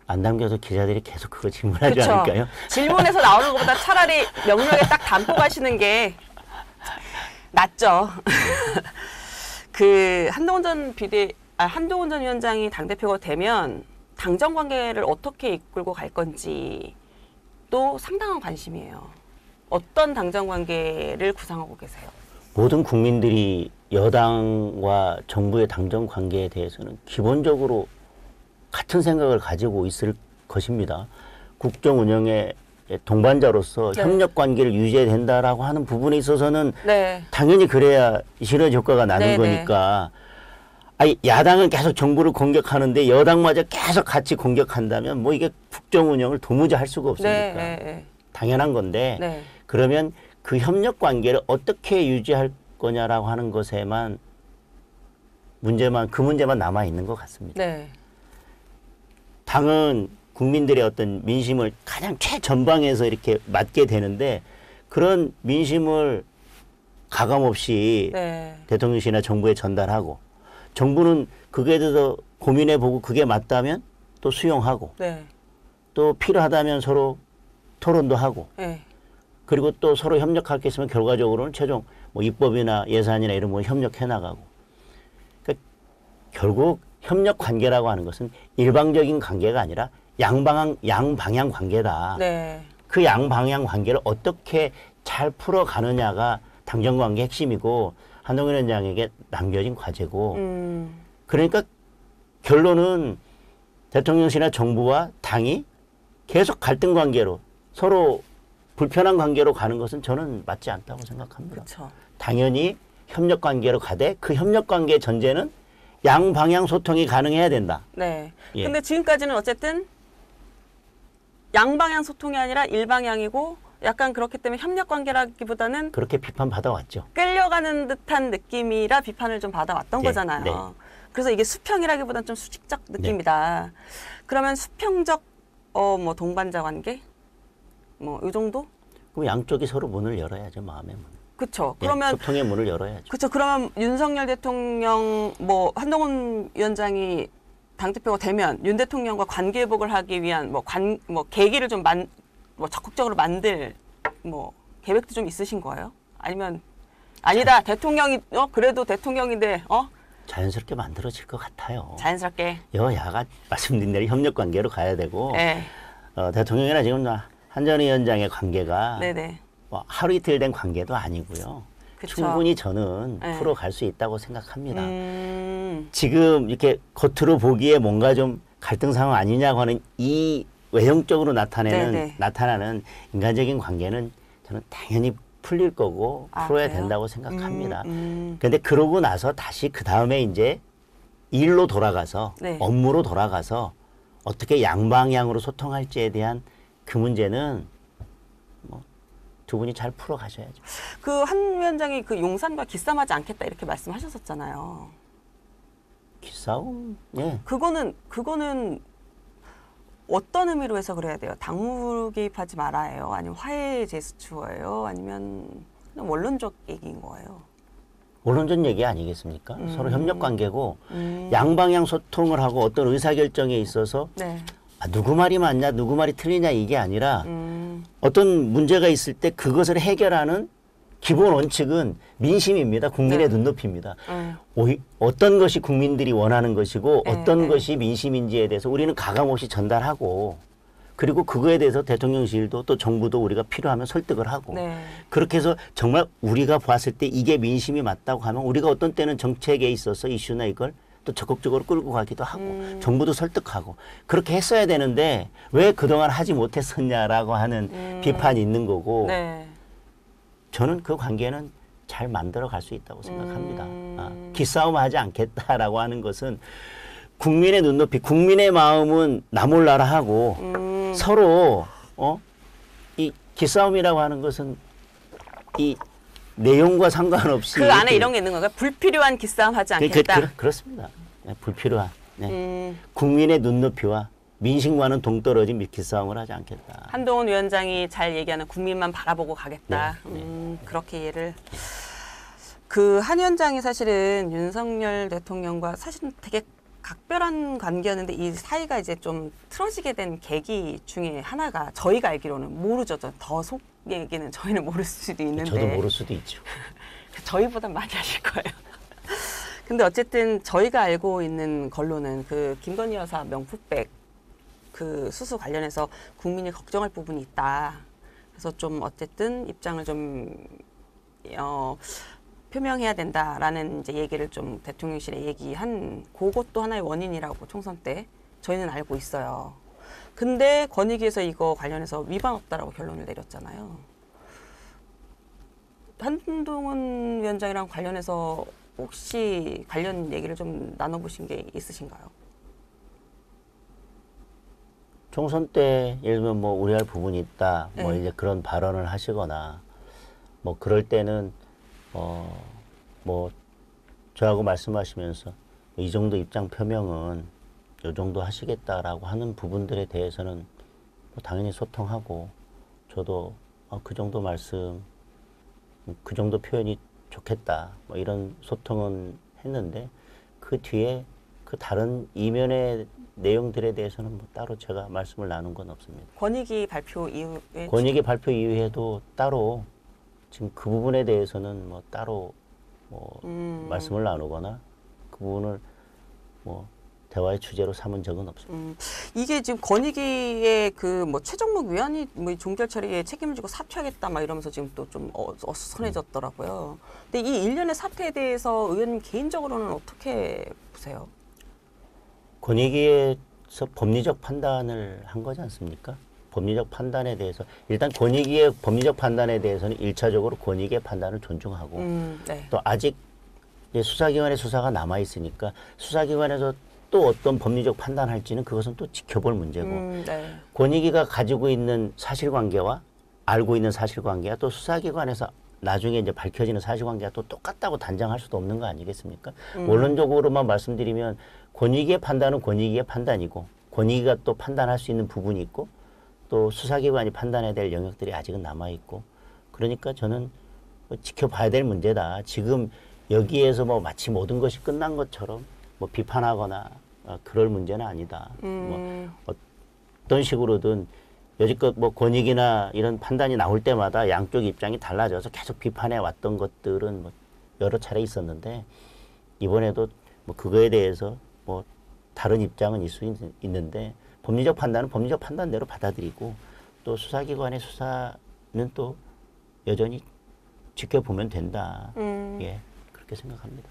안 담겨서 기자들이 계속 그거 질문하지 그쵸. 않을까요? 질문에서 나오는 것보다 차라리 명료하게 딱 담고 가시는 게 낫죠. 그 한동훈 전 위원장이 당대표가 되면 당정 관계를 어떻게 이끌고 갈 건지 또 상당한 관심이에요. 어떤 당정 관계를 구상하고 계세요? 모든 국민들이 여당과 정부의 당정 관계에 대해서는 기본적으로 같은 생각을 가지고 있을 것입니다. 국정 운영의 동반자로서 네. 협력 관계를 유지해야 된다라고 하는 부분에 있어서는 네. 당연히 그래야 시너지 효과가 나는 네, 거니까. 아니, 야당은 계속 정부를 공격하는데 여당마저 계속 같이 공격한다면 뭐 이게 국정 운영을 도무지 할 수가 없으니까. 네, 네, 당연한 건데 네. 그러면 그 협력 관계를 어떻게 유지할 거냐라고 하는 것에만 그 문제만 남아 있는 것 같습니다. 네. 당은 국민들의 어떤 민심을 가장 최전방에서 이렇게 맡게 되는데 그런 민심을 가감없이 네. 대통령실이나 정부에 전달하고 정부는 그거에 대해서 고민해보고 그게 맞다면 또 수용하고 네. 또 필요하다면 서로 토론도 하고 네. 그리고 또 서로 협력할 게 있으면 결과적으로는 최종 뭐 입법이나 예산이나 이런 거 협력해 나가고. 그러니까 결국 협력 관계라고 하는 것은 일방적인 관계가 아니라 양방향 관계다. 네. 그 양방향 관계를 어떻게 잘 풀어가느냐가 당정 관계 핵심이고 한동훈 위원장에게 남겨진 과제고. 그러니까 결론은 대통령실이나 정부와 당이 계속 갈등 관계로 서로 불편한 관계로 가는 것은 저는 맞지 않다고 생각합니다. 그렇죠. 당연히 협력 관계로 가되 그 협력 관계의 전제는 양방향 소통이 가능해야 된다. 네. 예. 근데 지금까지는 어쨌든 양방향 소통이 아니라 일방향이고 약간 그렇기 때문에 협력 관계라기보다는 그렇게 비판받아왔죠. 끌려가는 듯한 느낌이라 비판을 좀 받아왔던 네, 거잖아요. 네. 그래서 이게 수평이라기보다는 좀 수직적 느낌이다. 그러면 수평적 뭐 동반자 관계? 뭐 이 정도? 그럼 양쪽이 서로 문을 열어야죠. 마음의 문. 그렇죠. 예, 그러면 소통의 문을 열어야죠. 그렇죠. 그러면 윤석열 대통령 뭐 한동훈 위원장이 당대표가 되면 윤 대통령과 관계 회복을 하기 위한 뭐 계기를 좀 적극적으로 만들 뭐 계획도 좀 있으신 거예요? 아니면 아니다. 대통령이 그래도 대통령인데 자연스럽게 만들어질 것 같아요. 자연스럽게 여야가 말씀드린 대로 협력 관계로 가야 되고 네. 대통령이나 지금 한 전 위원장의 관계가 네네. 뭐 하루 이틀 된 관계도 아니고요. 그쵸. 충분히 저는 네. 풀어갈 수 있다고 생각합니다. 지금 이렇게 겉으로 보기에 뭔가 좀 갈등 상황 아니냐고 하는 이 외형적으로 나타나는 인간적인 관계는 저는 당연히 풀릴 거고 풀어야 그래요? 된다고 생각합니다. 그런데 그러고 나서 다시 그 다음에 이제 일로 돌아가서 네. 업무로 돌아가서 어떻게 양방향으로 소통할지에 대한 그 문제는 뭐 두 분이 잘 풀어가셔야죠. 그 한 위원장이 그 용산과 기싸움하지 않겠다 이렇게 말씀하셨었잖아요. 기싸움? 예. 그거는 어떤 의미로 해서 그래야 돼요? 당무 개입하지 말아요? 아니면 화해 제스처예요? 아니면 그냥 원론적 얘기인 거예요? 원론적 얘기 아니겠습니까? 서로 협력 관계고 양방향 소통을 하고 어떤 의사결정에 있어서 네. 누구 말이 맞냐 누구 말이 틀리냐 이게 아니라 어떤 문제가 있을 때 그것을 해결하는 기본 원칙은 민심입니다. 국민의 네. 눈높이입니다. 어떤 것이 국민들이 원하는 것이고 어떤 것이 민심인지에 대해서 우리는 가감없이 전달하고 그리고 그거에 대해서 대통령실도 또 정부도 우리가 필요하면 설득을 하고 네. 그렇게 해서 정말 우리가 봤을 때 이게 민심이 맞다고 하면 우리가 어떤 때는 정책에 있어서 이슈나 이걸 또 적극적으로 끌고 가기도 하고 정부도 설득하고 그렇게 했어야 되는데 왜 그동안 하지 못했었냐라고 하는 비판이 있는 거고 네. 저는 그 관계는 잘 만들어 갈 수 있다고 생각합니다. 기싸움 하지 않겠다라고 하는 것은 국민의 눈높이, 국민의 마음은 나 몰라라 하고 서로 이 기싸움이라고 하는 것은 이 내용과 상관없이 그 안에 이런 게 있는 건가요? 불필요한 기싸움 하지 않겠다. 그렇습니다. 불필요한 국민의 눈높이와 민심과는 동떨어진 기싸움을 하지 않겠다. 한동훈 위원장이 잘 얘기하는 국민만 바라보고 가겠다. 그렇게 이해를. 그 한 위원장이 사실은 윤석열 대통령과 사실은 되게 각별한 관계였는데 이 사이가 이제 좀 틀어지게 된 계기 중에 하나가 저희가 알기로는 모르죠. 더 속 얘기는 저희는 모를 수도 있는데. 저도 모를 수도 있죠. 저희보단 많이 아실 거예요. 근데 어쨌든 저희가 알고 있는 걸로는 그 김건희 여사 명품백 그 수수 관련해서 국민이 걱정할 부분이 있다. 그래서 좀 어쨌든 입장을 좀 표명해야 된다라는 이제 얘기를 좀 대통령실에 얘기한 그것도 하나의 원인이라고 총선 때 저희는 알고 있어요. 근데 권익위에서 이거 관련해서 위반 없다라고 결론을 내렸잖아요. 한동훈 위원장이랑 관련해서 혹시 관련 얘기를 좀 나눠보신 게 있으신가요? 총선 때 예를 들면 뭐 우려할 부분이 있다, 뭐 네. 이제 그런 발언을 하시거나 뭐 그럴 때는 뭐 저하고 말씀하시면서 이 정도 입장 표명은 이 정도 하시겠다라고 하는 부분들에 대해서는 뭐 당연히 소통하고 저도 그 정도 말씀, 그 정도 표현이 좋겠다 뭐 이런 소통은 했는데 그 뒤에 그 다른 이면의 내용들에 대해서는 뭐 따로 제가 말씀을 나눈 건 없습니다. 권익위 발표 이후에 권익위 발표 이후에도 따로 지금 그 부분에 대해서는 뭐 따로 뭐 말씀을 나누거나 그 부분을 뭐 대화의 주제로 삼은 적은 없습니다. 이게 지금 권익위의 그 뭐 최정목 위원이 뭐 종결 처리에 책임을 지고 사퇴하겠다 막 이러면서 지금 또 좀 어수선해졌더라고요. 근데 이 일련의 사태에 대해서 의원님 개인적으로는 어떻게 보세요? 권익위에서 법리적 판단을 한 거지 않습니까? 법리적 판단에 대해서 일단 권익위의 법리적 판단에 대해서는 일차적으로 권익위의 판단을 존중하고 네. 또 아직 이제 수사기관의 수사가 남아 있으니까 수사기관에서 또 어떤 법리적 판단할지는 그것은 또 지켜볼 문제고 네. 권익위가 가지고 있는 사실관계와 알고 있는 사실관계와 또 수사기관에서 나중에 이제 밝혀지는 사실관계가 또 똑같다고 단정할 수도 없는 거 아니겠습니까? 원론적으로만 말씀드리면 권익위의 판단은 권익위의 판단이고 권익위가 또 판단할 수 있는 부분이 있고 또 수사기관이 판단해야 될 영역들이 아직은 남아있고 그러니까 저는 뭐 지켜봐야 될 문제다. 지금 여기에서 뭐 마치 모든 것이 끝난 것처럼 뭐 비판하거나 그럴 문제는 아니다. 뭐 어떤 식으로든 여지껏 뭐 권익이나 이런 판단이 나올 때마다 양쪽 입장이 달라져서 계속 비판해 왔던 것들은 뭐 여러 차례 있었는데 이번에도 뭐 그거에 대해서 뭐 다른 입장은 있을 수 있는데 법리적 판단은 법리적 판단대로 받아들이고 또 수사기관의 수사는 또 여전히 지켜보면 된다. 예, 그렇게 생각합니다.